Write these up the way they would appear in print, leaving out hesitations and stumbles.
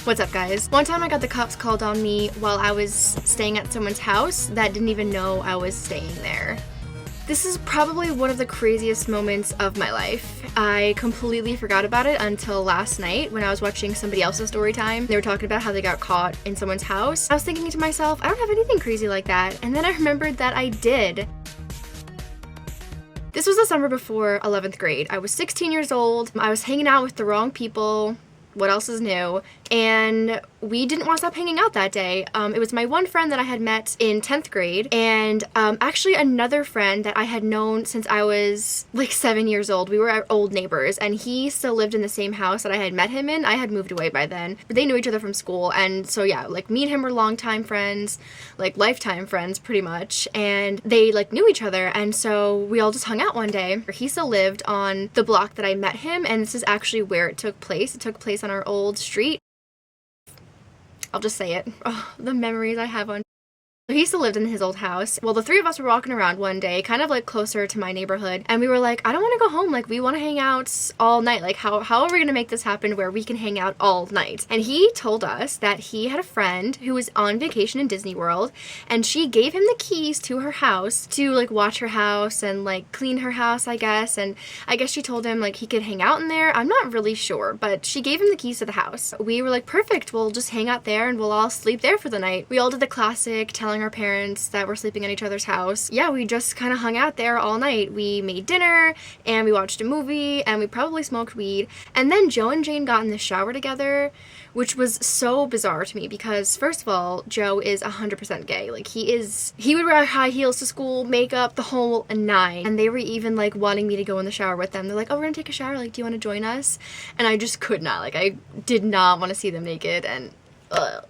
What's up, guys? One time I got the cops called on me while I was staying at someone's house that didn't even know I was staying there. This is probably one of the craziest moments of my life. I completely forgot about it until last night when I was watching somebody else's story time. They were talking about how they got caught in someone's house. I was thinking to myself, I don't have anything crazy like that. And then I remembered that I did. This was the summer before 11th grade. I was 16 years old. I was hanging out with the wrong people. What else is new? And we didn't want to stop hanging out that day. It was my one friend that I had met in 10th grade and actually another friend that I had known since I was like 7 years old. We were our old neighbors and he still lived in the same house that I had met him in. I had moved away by then, but they knew each other from school. And so yeah, like me and him were longtime friends, like lifetime friends pretty much. And they like knew each other. And so we all just hung out one day. He still lived on the block that I met him. And this is actually where it took place. It took place on our old street. I'll just say it. Oh, the memories I have on. He still lived in his old house. Well, the three of us were walking around one day, kind of like closer to my neighborhood, and we were like, I don't want to go home. Like, we want to hang out all night. Like, how are we gonna make this happen where we can hang out all night? And he told us that he had a friend who was on vacation in Disney World, and she gave him the keys to her house to like watch her house and like clean her house, I guess. And I guess she told him like he could hang out in there. I'm not really sure, but she gave him the keys to the house. We were like, perfect. We'll just hang out there and we'll all sleep there for the night. We all did the classic telling our parents that we're sleeping at each other's house. Yeah, we just kind of hung out there all night. We made dinner and we watched a movie and we probably smoked weed. And then Joe and Jane got in the shower together, which was so bizarre to me because first of all, Joe is 100% gay. Like he would wear high heels to school, makeup, the whole nine. And they were even like wanting me to go in the shower with them. They're like, oh, we're gonna take a shower. Like, do you want to join us? And I just could not. Like, I did not want to see them naked and ugh,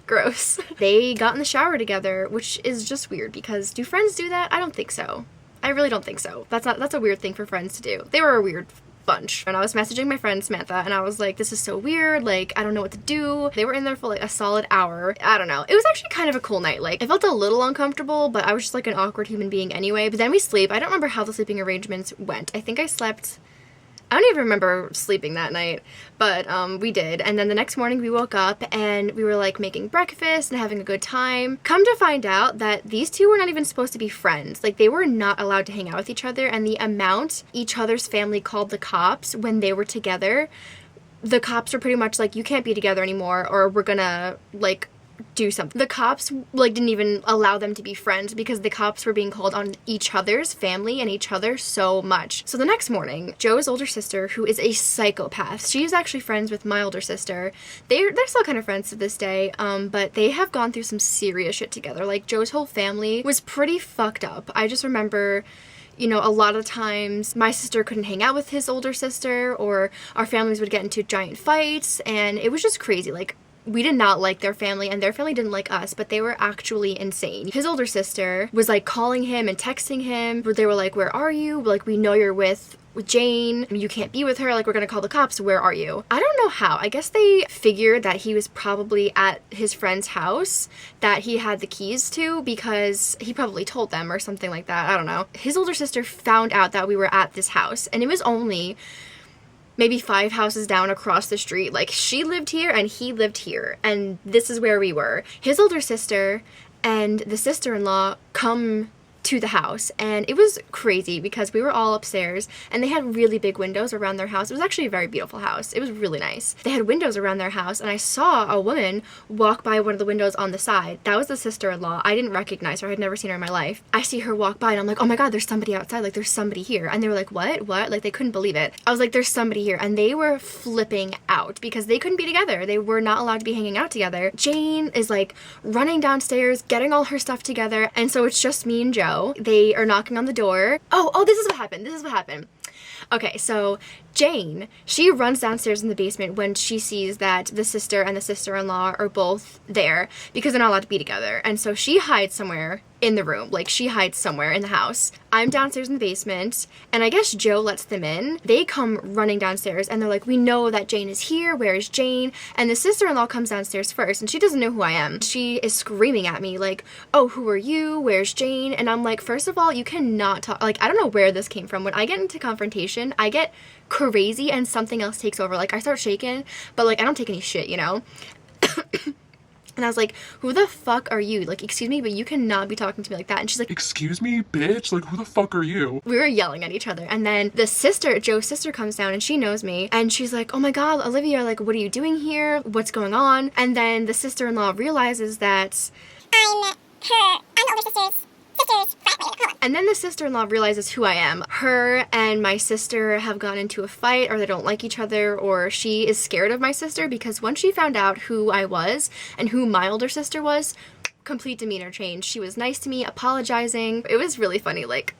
gross. They got in the shower together, which is just weird because do friends do that? I don't think so. I really don't think so. That's a weird thing for friends to do. They were a weird bunch. And I was messaging my friend Samantha and I was like, this is so weird. Like, I don't know what to do. They were in there for like a solid hour. I don't know. It was actually kind of a cool night. Like, I felt a little uncomfortable, but I was just like an awkward human being anyway. But then we sleep. I don't remember how the sleeping arrangements went. I think I slept. I don't even remember sleeping that night, but we did. And then the next morning we woke up and we were like making breakfast and having a good time. Come to find out that these two were not even supposed to be friends. Like, they were not allowed to hang out with each other, and the amount each other's family called the cops when they were together, the cops were pretty much like, you can't be together anymore or we're gonna like do something. The cops like didn't even allow them to be friends because the cops were being called on each other's family and each other so much. So the next morning, Joe's older sister, who is a psychopath, she's actually friends with my older sister. They're still kind of friends to this day, but they have gone through some serious shit together. Like, Joe's whole family was pretty fucked up. I just remember, you know, a lot of times my sister couldn't hang out with his older sister, or our families would get into giant fights, and it was just crazy. Like, we did not like their family and their family didn't like us, but they were actually insane. His older sister was like calling him and texting him. They were like, where are you? Like, we know you're with Jane. You can't be with her. Like, we're gonna call the cops. Where are you? I don't know how. I guess they figured that he was probably at his friend's house that he had the keys to because he probably told them or something like that. I don't know. His older sister found out that we were at this house and it was only maybe 5 houses down across the street. Like, she lived here and he lived here, and this is where we were. His older sister and the sister-in-law come to the house, and it was crazy because we were all upstairs and they had really big windows around their house. It was actually a very beautiful house. It was really nice. They had windows around their house, and I saw a woman walk by one of the windows on the side. That was the sister-in-law. I didn't recognize her. I had never seen her in my life. I see her walk by and I'm like, oh my god, there's somebody outside. Like, there's somebody here. And they were like, what? Like, they couldn't believe it. I was like, there's somebody here. And they were flipping out because they couldn't be together. They were not allowed to be hanging out together. Jane is like running downstairs, getting all her stuff together, and so it's just me and Joe. They are knocking on the door. Oh, this is what happened. Okay, so Jane, she runs downstairs in the basement when she sees that the sister and the sister-in-law are both there because they're not allowed to be together. And so she hides somewhere in the room. Like, she hides somewhere in the house. I'm downstairs in the basement, and I guess Joe lets them in. They come running downstairs, and they're like, we know that Jane is here. Where is Jane? And the sister-in-law comes downstairs first, and she doesn't know who I am. She is screaming at me, like, oh, who are you? Where's Jane? And I'm like, first of all, you cannot talk. Like, I don't know where this came from. When I get into confrontation, situation, I get crazy and something else takes over. Like, I start shaking, but like I don't take any shit, you know? And I was like, who the fuck are you? Like, excuse me, but you cannot be talking to me like that. And she's like, excuse me, bitch? Like, who the fuck are you? We were yelling at each other. And then the sister, Joe's sister, comes down and she knows me. And she's like, oh my God, Olivia, like, what are you doing here? What's going on? And then the sister-in-law realizes that I'm the older sister's friend. And then the sister-in-law realizes who I am. Her and my sister have gone into a fight, or they don't like each other, or she is scared of my sister, because once she found out who I was and who my older sister was, complete demeanor change. She was nice to me, apologizing. It was really funny, like,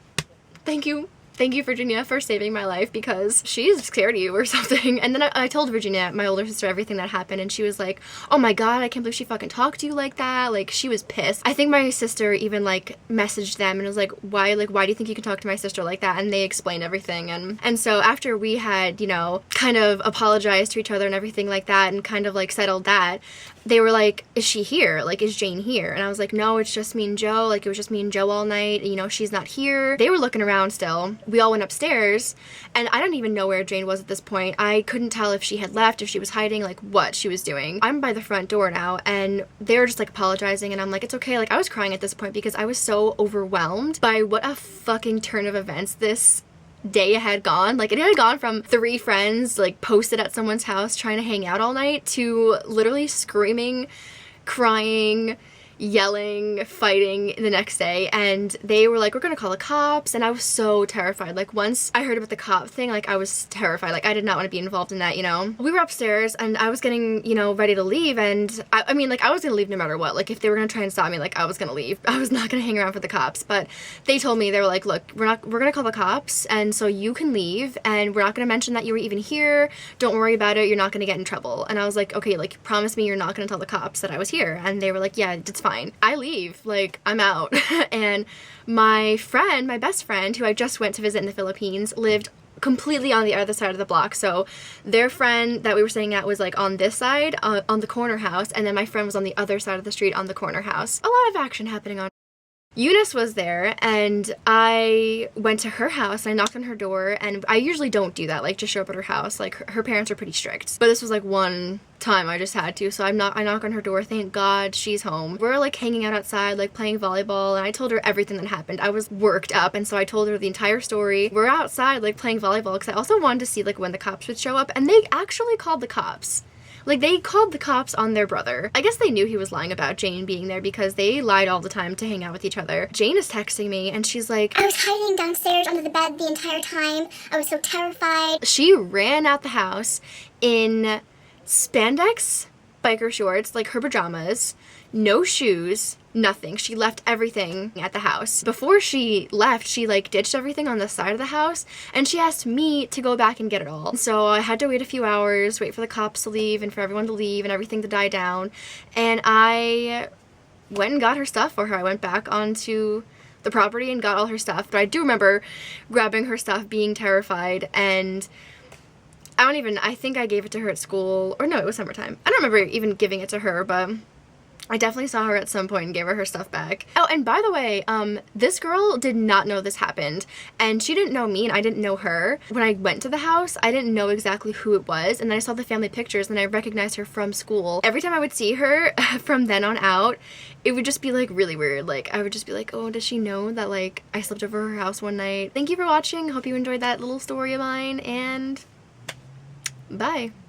thank you. Thank you, Virginia, for saving my life, because she's scared of you or something. And then I told Virginia, my older sister, everything that happened, and she was like, oh my God, I can't believe she fucking talked to you like that. Like, she was pissed. I think my sister even, like, messaged them and was like, why do you think you can talk to my sister like that? And they explained everything. And so after we had, you know, kind of apologized to each other and everything like that, and kind of, like, settled that, they were like, is she here? Like, is Jane here? And I was like, no, it's just me and Joe. Like, it was just me and Joe all night. You know, she's not here. They were looking around still. We all went upstairs, and I didn't even know where Jane was at this point. I couldn't tell if she had left, if she was hiding, like, what she was doing. I'm by the front door now, and they were just, like, apologizing, and I'm like, it's okay. Like, I was crying at this point because I was so overwhelmed by what a fucking turn of events this day had gone. Like, it had gone from 3 friends, like, posted at someone's house trying to hang out all night, to literally screaming, crying, yelling, fighting the next day. And they were like, we're gonna call the cops, and I was so terrified. Like, once I heard about the cop thing, like, I was terrified. Like, I did not want to be involved in that, you know? We were upstairs, and I was getting, you know, ready to leave, and I mean, like, I was gonna leave no matter what. Like, if they were gonna try and stop me, like, I was gonna leave. I was not gonna hang around for the cops. But they told me, they were like, look, we're gonna call the cops, and so you can leave, and we're not gonna mention that you were even here. Don't worry about it. You're not gonna get in trouble. And I was like, okay, like, promise me you're not gonna tell the cops that I was here. And they were like, yeah, it's fine. I leave, like, I'm out. And my friend, my best friend, who I just went to visit in the Philippines, lived completely on the other side of the block. So their friend that we were staying at was, like, on this side, on the corner house, and then my friend was on the other side of the street on the corner house. A lot of action happening on. Eunice was there, and I went to her house. I knocked on her door, and I usually don't do that, like, just show up at her house. Like, her parents are pretty strict, but this was like one time I just had to. So I knock on her door. Thank God she's home. We're, like, hanging out outside, like, playing volleyball, and I told her everything that happened. I was worked up, and so I told her the entire story. We're outside, like, playing volleyball, because I also wanted to see, like, when the cops would show up, and they actually called the cops. Like, they called the cops on their brother. I guess they knew he was lying about Jane being there, because they lied all the time to hang out with each other. Jane is texting me, and she's like, I was hiding downstairs under the bed the entire time. I was so terrified. She ran out the house in spandex biker shorts, like her pajamas, no shoes, nothing. She left everything at the house. Before she left, she, like, ditched everything on the side of the house, and she asked me to go back and get it all. So I had to wait a few hours, wait for the cops to leave and for everyone to leave and everything to die down, and I went and got her stuff for her. I went back onto the property and got all her stuff. But I do remember grabbing her stuff, being terrified, and I think I gave it to her at school, or no, it was summertime. I don't remember even giving it to her, but I definitely saw her at some point and gave her stuff back. Oh, and by the way, this girl did not know this happened, and she didn't know me, and I didn't know her. When I went to the house, I didn't know exactly who it was, and then I saw the family pictures, and I recognized her from school. Every time I would see her, from then on out, it would just be, like, really weird. Like, I would just be like, oh, does she know that, like, I slept over her house one night? Thank you for watching. Hope you enjoyed that little story of mine, and bye.